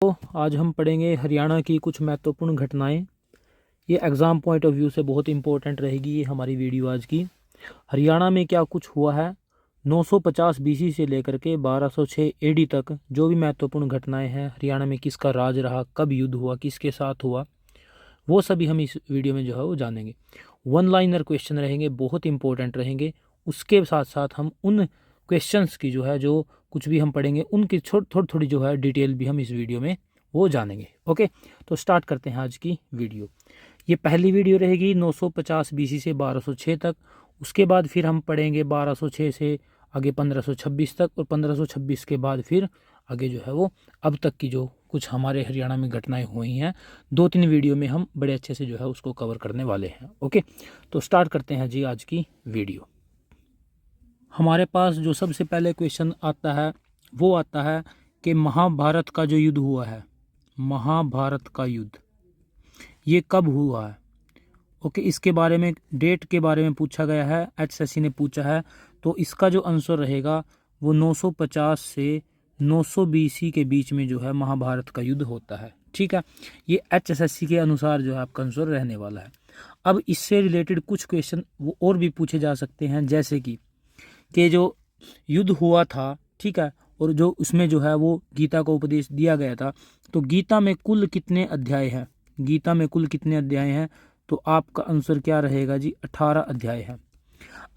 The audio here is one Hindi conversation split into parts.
तो आज हम पढ़ेंगे हरियाणा की कुछ महत्वपूर्ण घटनाएं। ये एग्ज़ाम पॉइंट ऑफ व्यू से बहुत इंपॉर्टेंट रहेगी ये हमारी वीडियो आज की। हरियाणा में क्या कुछ हुआ है 950 बीसी से लेकर के 1206 एडी तक, जो भी महत्वपूर्ण घटनाएं हैं, हरियाणा में किसका राज रहा, कब युद्ध हुआ, किसके साथ हुआ, वो सभी हम इस वीडियो में जो है वो जानेंगे। वन लाइनर क्वेश्चन रहेंगे, बहुत इंपॉर्टेंट रहेंगे। उसके साथ साथ हम उन क्वेश्चंस की जो कुछ भी हम पढ़ेंगे उनकी थोड़ी थोड़ी जो है डिटेल भी हम इस वीडियो में वो जानेंगे। ओके, तो स्टार्ट करते हैं आज की वीडियो। ये पहली वीडियो रहेगी 950 बीसी से 1206 तक। उसके बाद फिर हम पढ़ेंगे 1206 से आगे 1526 तक, और 1526 के बाद फिर आगे जो है वो अब तक की जो कुछ हमारे हरियाणा में घटनाएं हुई हैं, 2-3 वीडियो में हम बड़े अच्छे से जो है उसको कवर करने वाले हैं। ओके, तो स्टार्ट करते हैं जी आज की वीडियो। हमारे पास जो सबसे पहले क्वेश्चन आता है वो आता है कि महाभारत का जो युद्ध हुआ है, महाभारत का युद्ध ये कब हुआ है। ओके, इसके बारे में डेट के बारे में पूछा गया है, एचएससी ने पूछा है। तो इसका जो आंसर रहेगा वो 950 से 900 बीसी के बीच में जो है महाभारत का युद्ध होता है। ठीक है, ये एचएससी के अनुसार जो है आपका आंसर रहने वाला है। अब इससे रिलेटेड कुछ क्वेश्चन वो और भी पूछे जा सकते हैं, जैसे कि जो युद्ध हुआ था, ठीक है, और जो उसमें जो है वो गीता को उपदेश दिया गया था, तो गीता में कुल कितने अध्याय हैं, गीता में कुल कितने अध्याय हैं। तो आपका आंसर क्या रहेगा जी, 18 अध्याय है।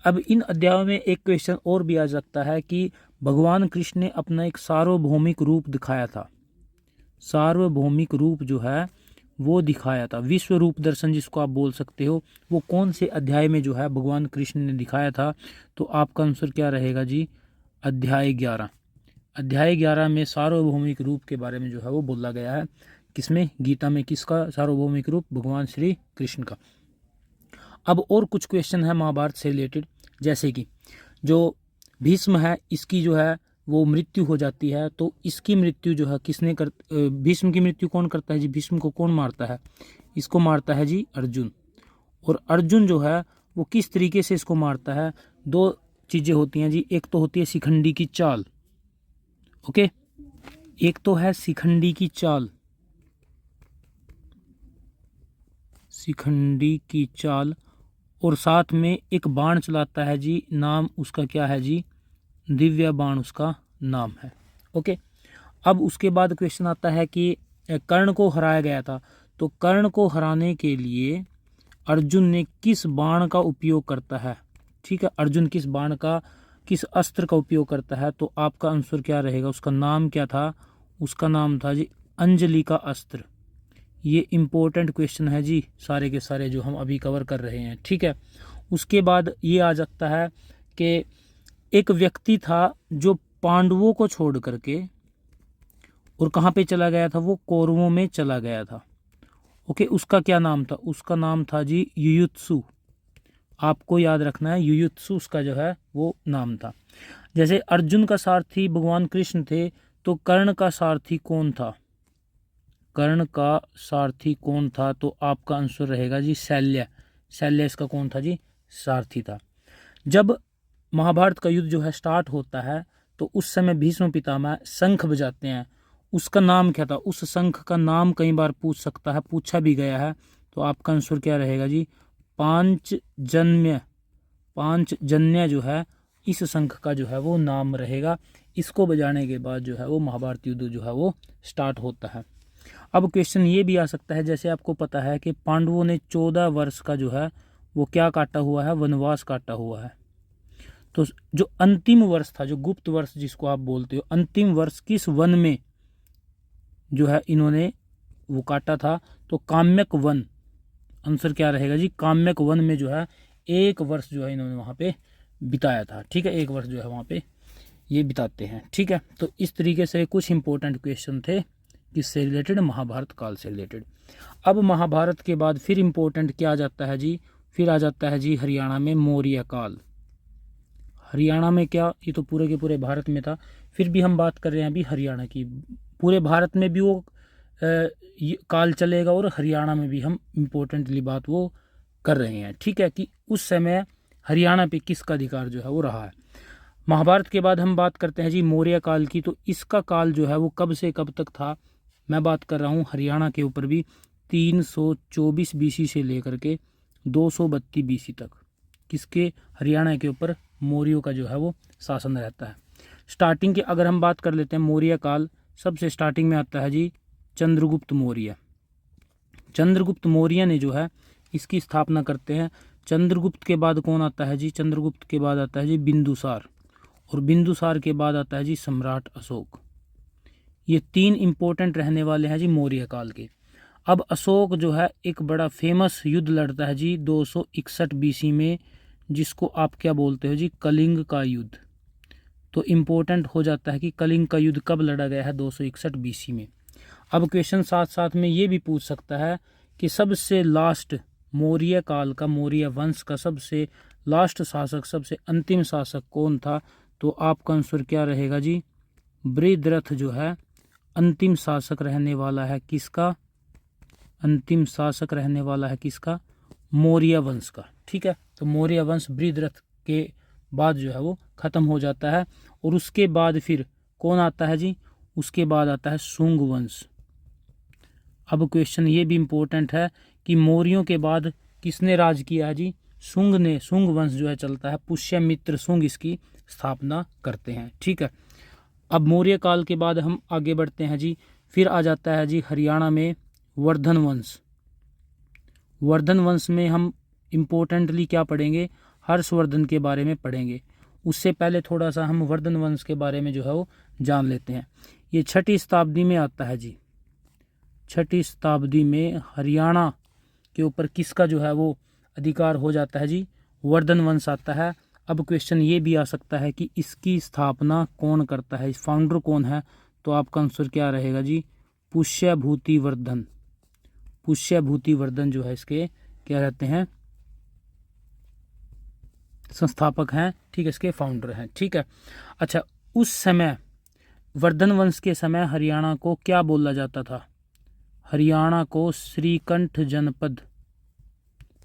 अब इन अध्यायों में एक क्वेश्चन और भी आ सकता है कि भगवान कृष्ण ने अपना एक सार्वभौमिक रूप दिखाया था, सार्वभौमिक रूप जो है वो दिखाया था, विश्व रूप दर्शन जिसको आप बोल सकते हो, वो कौन से अध्याय में जो है भगवान कृष्ण ने दिखाया था। तो आपका आंसर क्या रहेगा जी, अध्याय 11। अध्याय 11 में सार्वभौमिक रूप के बारे में जो है वो बोला गया है। किसमें, गीता में। किसका सार्वभौमिक रूप, भगवान श्री कृष्ण का। अब और कुछ क्वेश्चन है महाभारत से रिलेटेड, जैसे कि जो भीष्म है इसकी जो है वो मृत्यु हो जाती है, तो इसकी मृत्यु जो है किसने कर, भीष्म की मृत्यु कौन करता है जी, भीष्म को कौन मारता है, इसको मारता है जी अर्जुन। और अर्जुन जो है वो किस तरीके से इसको मारता है, दो चीज़ें होती हैं जी, एक तो होती है शिखंडी की चाल। ओके, एक तो है शिखंडी की चाल, शिखंडी की चाल, और साथ में एक बाण चलाता है जी, नाम उसका क्या है जी, दिव्य बाण उसका नाम है। ओके, अब उसके बाद क्वेश्चन आता है कि कर्ण को हराया गया था, तो कर्ण को हराने के लिए अर्जुन ने किस बाण का उपयोग करता है। ठीक है, अर्जुन किस बाण का, किस अस्त्र का उपयोग करता है। तो आपका आंसर क्या रहेगा, उसका नाम क्या था, उसका नाम था जी अंजलि का अस्त्र। ये इम्पोर्टेंट क्वेश्चन है जी, सारे के सारे जो हम अभी कवर कर रहे हैं। ठीक है, उसके बाद ये आ सकता है कि एक व्यक्ति था जो पांडवों को छोड़ करके और कहाँ पे चला गया था, वो कौरवों में चला गया था। ओके, उसका क्या नाम था, उसका नाम था जी युयुत्सु। आपको याद रखना है, युयुत्सु उसका जो है वो नाम था। जैसे अर्जुन का सारथी भगवान कृष्ण थे, तो कर्ण का सारथी कौन था, कर्ण का सारथी कौन था। तो आपका आंसर रहेगा जी शल्य। शल्य इसका कौन था जी, सारथी था। जब महाभारत का युद्ध जो है स्टार्ट होता है, तो उस समय भीष्म पितामह शंख बजाते हैं, उसका नाम क्या था, उस शंख का नाम कई बार पूछ सकता है, पूछा भी गया है। तो आपका आंसर क्या रहेगा जी, पांचजन्य। पांचजन्य जो है इस शंख का जो है वो नाम रहेगा। इसको बजाने के बाद जो है वो महाभारत युद्ध जो है वो स्टार्ट होता है। अब क्वेश्चन ये भी आ सकता है, जैसे आपको पता है कि पांडवों ने 14 वर्ष का जो है वो क्या काटा हुआ है, वनवास काटा हुआ है। तो जो अंतिम वर्ष था, जो गुप्त वर्ष जिसको आप बोलते हो, अंतिम वर्ष किस वन में जो है इन्होंने वो काटा था। तो काम्यक वन। आंसर क्या रहेगा जी, काम्यक वन में जो है 1 वर्ष जो है इन्होंने वहाँ पे बिताया था। ठीक है, 1 वर्ष जो है वहाँ पे ये बिताते हैं। ठीक है, तो इस तरीके से कुछ इंपॉर्टेंट क्वेश्चन थे किससे रिलेटेड, महाभारत काल से रिलेटेड। अब महाभारत के बाद फिर इंपॉर्टेंट क्या आ जाता है जी, फिर आ जाता है जी हरियाणा में मौर्य काल। हरियाणा में क्या, ये तो पूरे के पूरे भारत में था, फिर भी हम बात कर रहे हैं अभी हरियाणा की। पूरे भारत में भी वो काल चलेगा, और हरियाणा में भी हम इम्पोर्टेंटली बात वो कर रहे हैं। ठीक है, कि उस समय हरियाणा पे किसका अधिकार जो है वो रहा है। महाभारत के बाद हम बात करते हैं जी मौर्य काल की। तो इसका काल जो है वो कब से कब तक था, मैं बात कर रहा हूँ हरियाणा के ऊपर भी 324 BC से लेकर के 232 BC तक किसके, हरियाणा के ऊपर मौर्यों का जो है वो शासन रहता है। स्टार्टिंग की अगर हम बात कर लेते हैं मौर्य काल, सबसे स्टार्टिंग में आता है जी चंद्रगुप्त मौर्य। चंद्रगुप्त मौर्य ने जो है इसकी स्थापना करते हैं। चंद्रगुप्त के बाद कौन आता है जी, चंद्रगुप्त के बाद आता है जी बिंदुसार, और बिंदुसार के बाद आता है जी सम्राट अशोक। ये 3 इंपॉर्टेंट रहने वाले हैं जी मौर्य काल के। अब अशोक जो है एक बड़ा फेमस युद्ध लड़ता है जी 261 BC में, जिसको आप क्या बोलते हो जी, कलिंग का युद्ध। तो इम्पोर्टेंट हो जाता है कि कलिंग का युद्ध कब लड़ा गया है, 261 BC में। अब क्वेश्चन साथ साथ में ये भी पूछ सकता है कि सबसे लास्ट मौर्य काल का, मौर्य वंश का सबसे लास्ट शासक, सबसे अंतिम शासक कौन था। तो आपका आंसर क्या रहेगा जी, बृहद्रथ जो है अंतिम शासक रहने वाला है किसका, अंतिम शासक रहने वाला है किसका, मौर्य वंश का। ठीक है, तो मौर्य वंश बृहद्रथ के बाद जो है वो खत्म हो जाता है। और उसके बाद फिर कौन आता है जी, उसके बाद आता है शुंग वंश। अब क्वेश्चन ये भी इम्पोर्टेंट है कि मौर्यों के बाद किसने राज किया है जी, शुंग ने। शुंग वंश जो है चलता है, पुष्यमित्र शुंग इसकी स्थापना करते हैं। ठीक है, अब मौर्य काल के बाद हम आगे बढ़ते हैं जी, फिर आ जाता है जी हरियाणा में वर्धन वंश। वर्धन वंश में हम इम्पोर्टेंटली क्या पढ़ेंगे, हर्षवर्धन के बारे में पढ़ेंगे। उससे पहले थोड़ा सा हम वर्धन वंश के बारे में जो है वो जान लेते हैं। ये 6वीं शताब्दी में आता है जी, 6वीं शताब्दी में हरियाणा के ऊपर किसका जो है वो अधिकार हो जाता है जी, वर्धन वंश आता है। अब क्वेश्चन ये भी आ सकता है कि इसकी स्थापना कौन करता है, इस फाउंडर कौन है। तो आपका आंसर क्या रहेगा जी, पुष्यभूतिवर्धन। पुष्यभूतिवर्धन जो है इसके क्या रहते हैं, संस्थापक हैं। ठीक है, इसके फाउंडर हैं। ठीक है, अच्छा उस समय वर्धन वंश के समय हरियाणा को क्या बोला जाता था, हरियाणा को श्रीकंठ जनपद,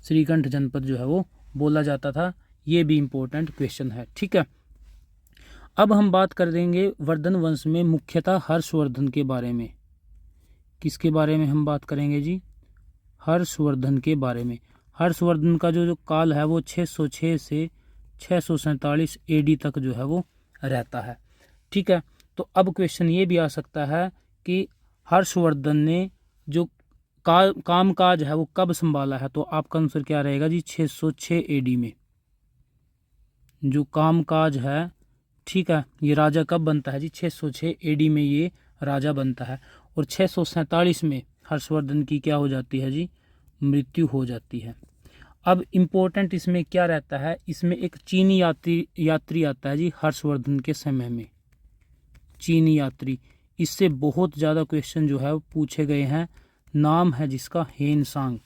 श्रीकंठ जनपद जो है वो बोला जाता था। ये भी इम्पोर्टेंट क्वेश्चन है। ठीक है, अब हम बात कर देंगे वर्धन वंश में मुख्यतः हर्षवर्धन के बारे में। किसके बारे में हम बात करेंगे जी, हर्षवर्धन के बारे में। हर्षवर्धन का जो काल है वो 606 से 647 AD तक जो है वो रहता है। ठीक है, तो अब क्वेश्चन ये भी आ सकता है कि हर्षवर्धन ने जो कामकाज है वो कब संभाला है। तो आपका आंसर क्या रहेगा जी, 606 AD में जो कामकाज है। ठीक है, ये राजा कब बनता है जी, 606 AD में ये राजा बनता है। और 647 में हर्षवर्धन की क्या हो जाती है जी, मृत्यु हो जाती है। अब इम्पोर्टेंट इसमें क्या रहता है, इसमें एक चीनी यात्री आता है जी हर्षवर्धन के समय में, चीनी यात्री। इससे बहुत ज़्यादा क्वेश्चन जो है वो पूछे गए हैं। नाम है जिसका हेनसांग।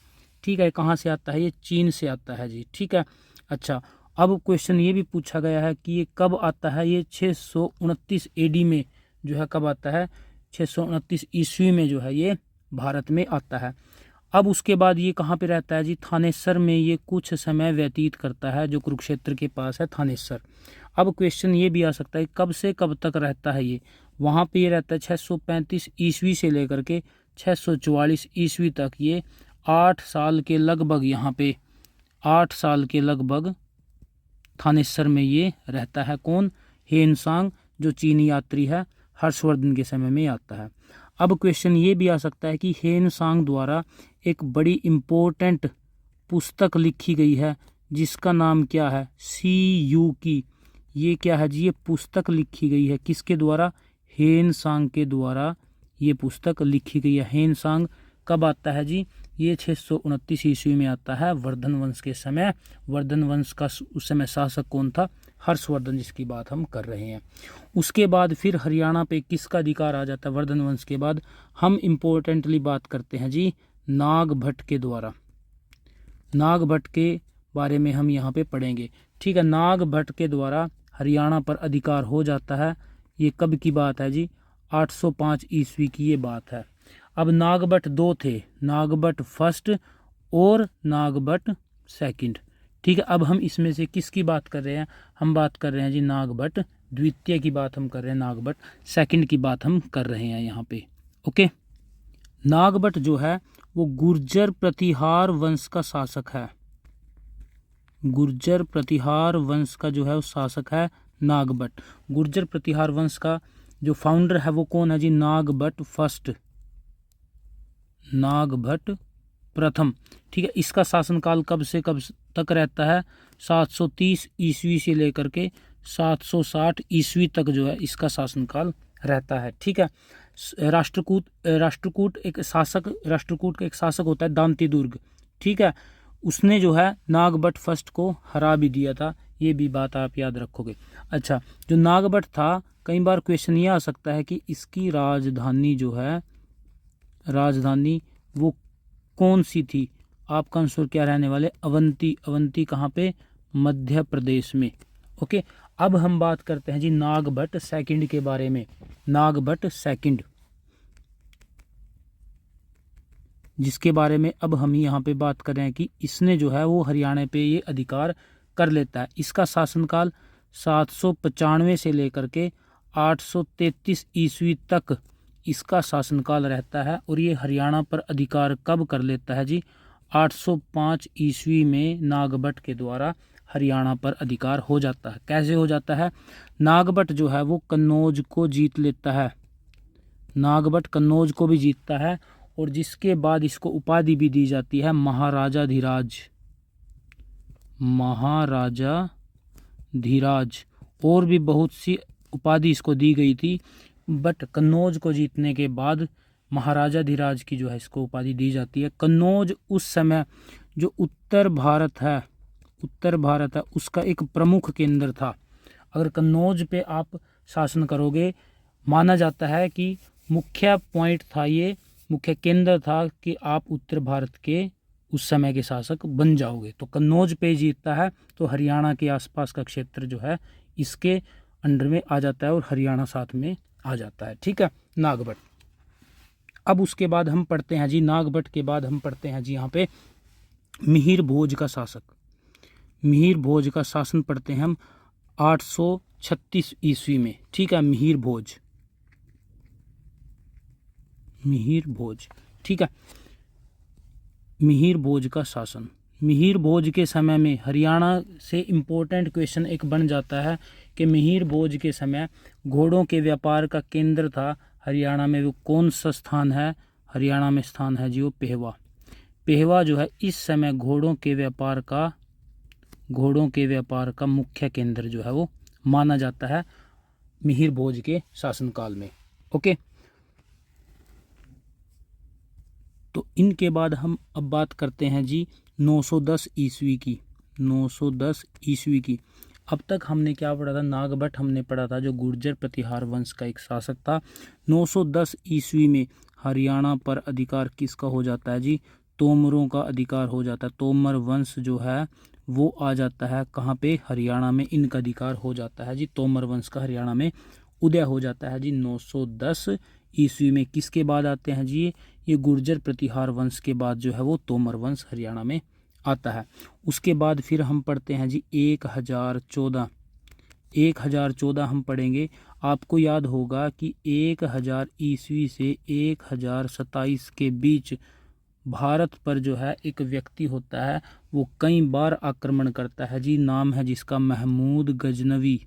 ठीक है, कहाँ से आता है, ये चीन से आता है जी। ठीक है, अच्छा अब क्वेश्चन ये भी पूछा गया है कि ये कब आता है, ये 629 AD में जो है कब आता है, 629 ईस्वी में जो है ये भारत में आता है। अब उसके बाद ये कहाँ पे रहता है जी, थानेसर में ये कुछ समय व्यतीत करता है, जो कुरुक्षेत्र के पास है थानेसर। अब क्वेश्चन ये भी आ सकता है कब से कब तक रहता है ये, वहाँ पे ये रहता है 635 ईस्वी से लेकर के 644 ईस्वी तक। ये 8 साल के लगभग, यहाँ पे 8 साल के लगभग थानेसर में ये रहता है। कौन, हेनसांग, जो चीनी यात्री है, हर्षवर्धन के समय में आता है। अब क्वेश्चन ये भी आ सकता है कि हेनसांग द्वारा एक बड़ी इम्पोर्टेंट पुस्तक लिखी गई है जिसका नाम क्या है, CU की। ये क्या है जी, ये पुस्तक लिखी गई है किसके द्वारा, हेनसांग के द्वारा ये पुस्तक लिखी गई है। हेनसांग कब आता है जी, ये 629 ईस्वी में आता है, वर्धन वंश के समय। वर्धन वंश का उस समय शासक कौन था, हर्षवर्धन, जिसकी बात हम कर रहे हैं। उसके बाद फिर हरियाणा पे किसका अधिकार आ जाता है वर्धन वंश के बाद, हम इम्पोर्टेंटली बात करते हैं जी नागभट्ट के द्वारा। नागभट्ट के बारे में हम यहाँ पे पढ़ेंगे। ठीक है, नागभट्ट के द्वारा हरियाणा पर अधिकार हो जाता है। ये कब की बात है जी, 805 ईस्वी की ये बात है। अब नागभट्ट 2 थे, नागभट्ट फर्स्ट और नागभट्ट सेकंड। ठीक है, अब हम इसमें से किसकी बात कर रहे हैं, हम बात कर रहे हैं जी नागभट्ट द्वितीय की बात हम कर रहे हैं, नागभट्ट सेकंड की बात हम कर रहे हैं यहाँ पे। ओके, नागभट्ट जो है वो गुर्जर प्रतिहार वंश का शासक है। गुर्जर प्रतिहार वंश का जो है वो शासक है नागभट्ट। गुर्जर प्रतिहार वंश का जो फाउंडर है वो कौन है जी? नागभट्ट फर्स्ट, नागभट्ट प्रथम। ठीक है, इसका शासनकाल कब से कब तक रहता है? 730 ईस्वी से लेकर के 760 ईस्वी तक जो है इसका शासनकाल रहता है। ठीक है, राष्ट्रकूट एक शासक होता है दांती दुर्ग। ठीक है, उसने जो है नागभट्ट फर्स्ट को हरा भी दिया था, ये भी बात आप याद रखोगे। अच्छा, जो नागभट्ट था, कई बार क्वेश्चन ये आ सकता है कि इसकी राजधानी जो है, राजधानी वो कौन सी थी? आपका आंसर क्या रहने वाले? अवंती। अवंती कहाँ पे? मध्य प्रदेश में। ओके, अब हम बात करते हैं जी नागभट्ट सेकंड के बारे में। नागभट्ट सेकंड, जिसके बारे में अब हम यहाँ पे बात कर रहे हैं कि इसने जो है वो हरियाणा पे ये अधिकार कर लेता है। इसका शासनकाल 795 से लेकर के 833 ईस्वी तक इसका शासनकाल रहता है। और ये हरियाणा पर अधिकार कब कर लेता है जी? 805 ईस्वी में नागभट्ट के द्वारा हरियाणा पर अधिकार हो जाता है। कैसे हो जाता है? नागभट्ट जो है वो कन्नौज को जीत लेता है। नागभट्ट कन्नौज को भी जीतता है, और जिसके बाद इसको उपाधि भी दी जाती है महाराजा धीराज। महाराजा धीराज, और भी बहुत सी उपाधि इसको दी गई थी, बट कन्नौज को जीतने के बाद महाराजा धीराज की जो है इसको उपाधि दी जाती है। कन्नौज उस समय जो उत्तर भारत है उसका एक प्रमुख केंद्र था। अगर कन्नौज पे आप शासन करोगे, माना जाता है कि मुख्य पॉइंट था, ये मुख्य केंद्र था कि आप उत्तर भारत के उस समय के शासक बन जाओगे। तो कन्नौज पे जीतता है, तो हरियाणा के आसपास का क्षेत्र जो है इसके अंडर में आ जाता है और हरियाणा साथ में आ जाता है। ठीक है, नागभट्ट। अब उसके बाद हम पढ़ते हैं जी, नागभट्ट के बाद हम पढ़ते हैं जी यहाँ पे मिहिर भोज का शासक। मिहिर भोज का शासन पढ़ते हैं हम 836 ईस्वी में। ठीक है, मिहिर भोज, मिहिर भोज। ठीक है, मिहिर भोज का शासन। मिहिर भोज के समय में हरियाणा से इम्पोर्टेंट क्वेश्चन एक बन जाता है कि मिहिर भोज के समय घोड़ों के व्यापार का केंद्र था हरियाणा में, वो कौन सा स्थान है? हरियाणा में स्थान है जी वो पेहवा। पेहवा जो है इस समय घोड़ों के व्यापार का मुख्य केंद्र जो है वो माना जाता है मिहिर भोज के शासनकाल में। ओके, तो इनके बाद हम अब बात करते हैं जी 910 ईस्वी की। 910 ईस्वी की। अब तक हमने क्या पढ़ा था? नागभट्ट हमने पढ़ा था जो गुर्जर प्रतिहार वंश का एक शासक था। 910 ईस्वी में हरियाणा पर अधिकार किसका हो जाता है जी? तोमरों का अधिकार हो जाता है। तोमर वंश जो है वो आ जाता है कहाँ पे? हरियाणा में इनका अधिकार हो जाता है जी। तोमर वंश का हरियाणा में उदय हो जाता है जी 910 ईस्वी में। किसके बाद आते हैं जी? ये गुर्जर प्रतिहार वंश के बाद जो है वो तोमर वंश हरियाणा में आता है। उसके बाद फिर हम पढ़ते हैं जी 1014 हम पढ़ेंगे। आपको याद होगा कि 1000 ईस्वी से 1027 के बीच भारत पर जो है एक व्यक्ति होता है, वो कई बार आक्रमण करता है जी। नाम है जिसका महमूद गजनवी।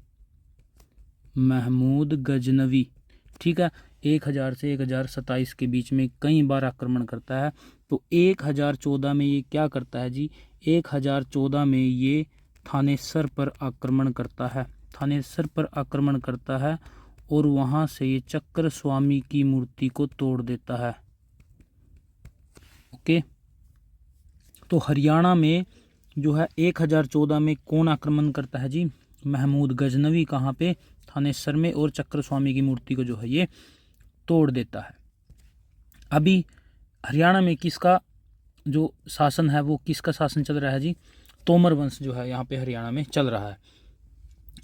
महमूद गजनवी। ठीक है, 1000 से 1027 के बीच में कई बार आक्रमण करता है। तो 1014 में ये क्या करता है जी? 1014 में ये थानेसर पर आक्रमण करता है। थानेसर पर आक्रमण करता है और वहाँ से ये चक्र स्वामी की मूर्ति को तोड़ देता है। ओके, तो हरियाणा में जो है 1014 में कौन आक्रमण करता है जी? महमूद गजनवी। कहाँ पे? थानेसर में, और चक्र स्वामी की मूर्ति को जो है ये तोड़ देता है। अभी हरियाणा में किसका जो शासन है वो किसका शासन चल रहा है जी? तोमर वंश जो है यहाँ पे हरियाणा में चल रहा है।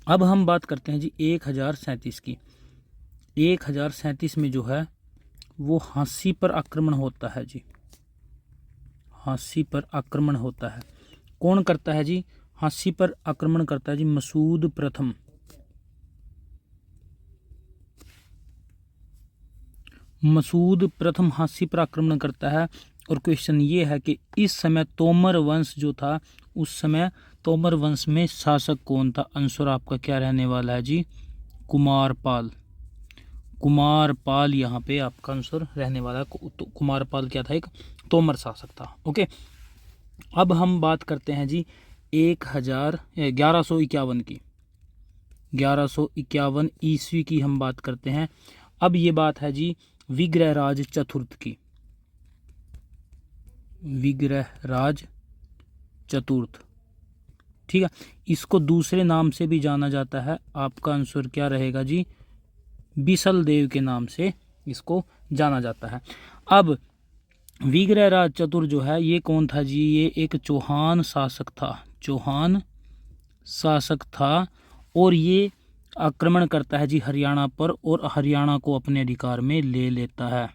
अब हम बात करते हैं जी 1037 की। 1037 में जो है वो हाँसी पर आक्रमण होता है जी। हाँसी पर आक्रमण होता है। कौन करता है जी? हाँसी पर आक्रमण करता है जी मसूद प्रथम। मसूद प्रथम हास्य पर आक्रमण करता है। और क्वेश्चन ये है कि इस समय तोमर वंश जो था, उस समय तोमर वंश में शासक कौन था? आंसर आपका क्या रहने वाला है जी? कुमारपाल। कुमारपाल यहाँ पे आपका आंसर रहने वाला है। तो कुमारपाल क्या था? एक तोमर शासक था। ओके, अब हम बात करते हैं जी 1151 की। 1151 ईस्वी की हम बात करते हैं। अब ये बात है जी विग्रहराज चतुर्थ की। विग्रहराज चतुर्थ, ठीक है। इसको दूसरे नाम से भी जाना जाता है। आपका आंसर क्या रहेगा जी? बिसल देव के नाम से इसको जाना जाता है। अब विग्रहराज चतुर जो है ये कौन था जी? ये एक चौहान शासक था। चौहान शासक था और ये आक्रमण करता है जी हरियाणा पर और हरियाणा को अपने अधिकार में ले लेता है।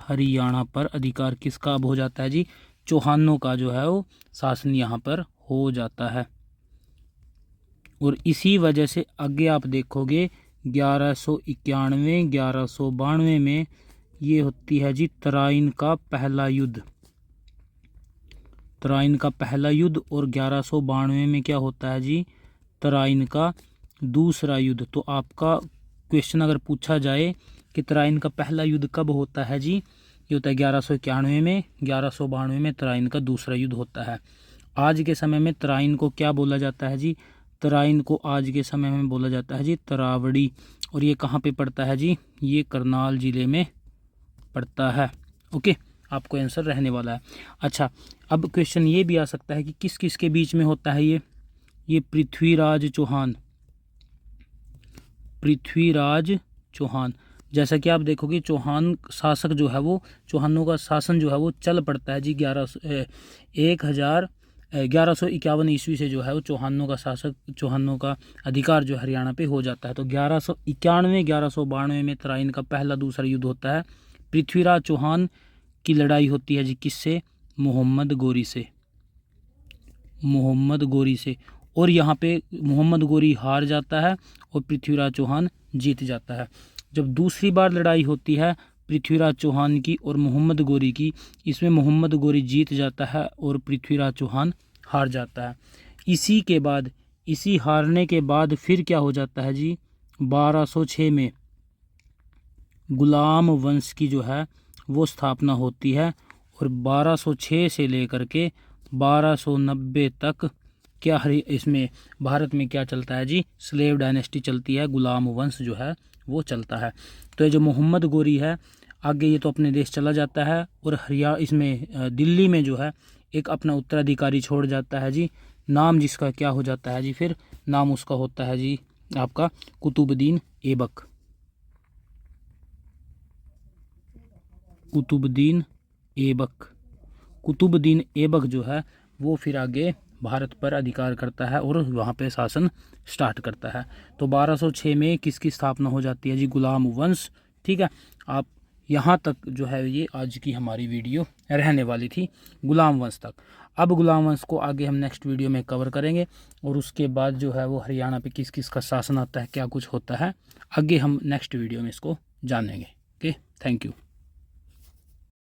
हरियाणा पर अधिकार किसका अब हो जाता है जी? चौहानों का जो है वो शासन यहाँ पर हो जाता है। और इसी वजह से आगे आप देखोगे 1191 1192 में ये होती है जी तराइन का पहला युद्ध। तराइन का पहला युद्ध। और 1192 में क्या होता है जी? तराइन का दूसरा युद्ध। तो आपका क्वेश्चन अगर पूछा जाए कि तराइन का पहला युद्ध कब होता है जी? ये होता है 1191 में। 1192 में तराइन का दूसरा युद्ध होता है। आज के समय में तराइन को क्या बोला जाता है जी? तराइन को आज के समय में बोला जाता है जी तरावड़ी। और ये कहाँ पे पड़ता है जी? ये करनाल जिले में पड़ता है। ओके, आपको आंसर रहने वाला है। अच्छा, अब क्वेश्चन ये भी आ सकता है कि किस किस के बीच में होता है ये पृथ्वीराज चौहान। पृथ्वीराज चौहान, जैसा कि आप देखोगे चौहान शासक जो है वो, चौहानों का शासन जो है वो चल पड़ता है जी 1151 ईस्वी से जो है वो चौहानों का शासक, चौहानों का अधिकार जो हरियाणा पे हो जाता है। तो 1191 1192 में तराइन का पहला दूसरा युद्ध होता है। पृथ्वीराज चौहान की लड़ाई होती है जी किससे? मोहम्मद गोरी से। मोहम्मद गोरी से। और यहाँ पे मोहम्मद गोरी हार जाता है और पृथ्वीराज चौहान जीत जाता है। जब दूसरी बार लड़ाई होती है पृथ्वीराज चौहान की और मोहम्मद गोरी की, इसमें मोहम्मद गोरी जीत जाता है और पृथ्वीराज चौहान हार जाता है। इसी के बाद, इसी हारने के बाद फिर क्या हो जाता है जी? 1206 में गुलाम वंश की जो है वो स्थापना होती है। और 1206 से लेकर के 1290 तक क्या इसमें भारत में क्या चलता है जी? स्लेव डायनेस्टी चलती है, गुलाम वंश जो है वो चलता है। तो ये जो मोहम्मद गोरी है आगे ये तो अपने देश चला जाता है और इसमें दिल्ली में जो है एक अपना उत्तराधिकारी छोड़ जाता है जी। नाम जिसका क्या हो जाता है जी? फिर नाम उसका होता है जी आपका कुतुबुद्दीन ऐबक। कुतुबुद्दीन ऐबक। कुतुबुद्दीन ऐबक जो है वो फिर आगे भारत पर अधिकार करता है और वहाँ पे शासन स्टार्ट करता है। तो 1206 में किसकी स्थापना हो जाती है जी? गुलाम वंश। ठीक है, आप यहाँ तक जो है ये आज की हमारी वीडियो रहने वाली थी गुलाम वंश तक। अब गुलाम वंश को आगे हम नेक्स्ट वीडियो में कवर करेंगे और उसके बाद जो है वो हरियाणा पे किस किस का शासन आता है, क्या कुछ होता है, आगे हम नेक्स्ट वीडियो में इसको जानेंगे। Okay, thank you.